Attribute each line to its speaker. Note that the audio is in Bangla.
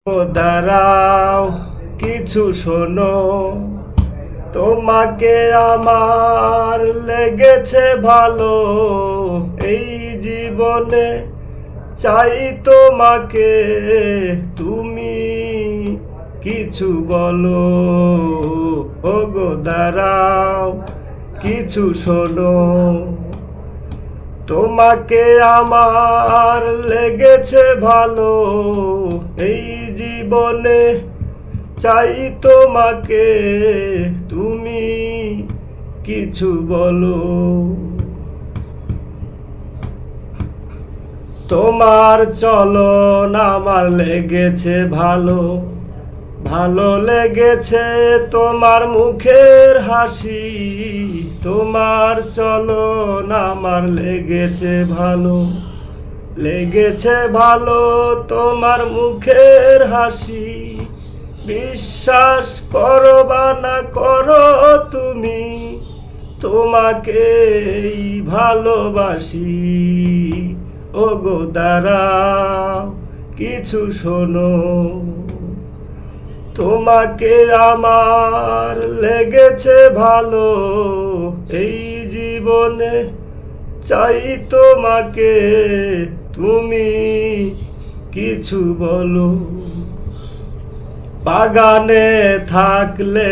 Speaker 1: ও দাঁড়াও, কিছু শোনো। তোমাকে আমার লেগেছে ভালো, এই জীবনে চাই তোমাকে। তুমি কিছু বলো। ও গো দাঁড়াও, কিছু শোনো। তোমাকে আমার লেগেছে ভালো, এই জীবনে চাই তোমাকে। তুমি কিছু বলো। তোমার চলন আমার লেগেছে ভালো, ভালো লেগেছে তোমার মুখের হাসি। তোমার চলন আমার লেগেছে ভালো, লেগেছে ভালো তোমার মুখের হাসি। বিশ্বাস করো বা না করো তুমি, তোমাকেই ভালোবাসি। ও গো দাঁড়াও, কিছু শোনো। তোমাকে আমার লেগেছে ভালো, এই জীবনে চাই তোমাকে। তুমি কিছু বলো। বাগানে থাকলে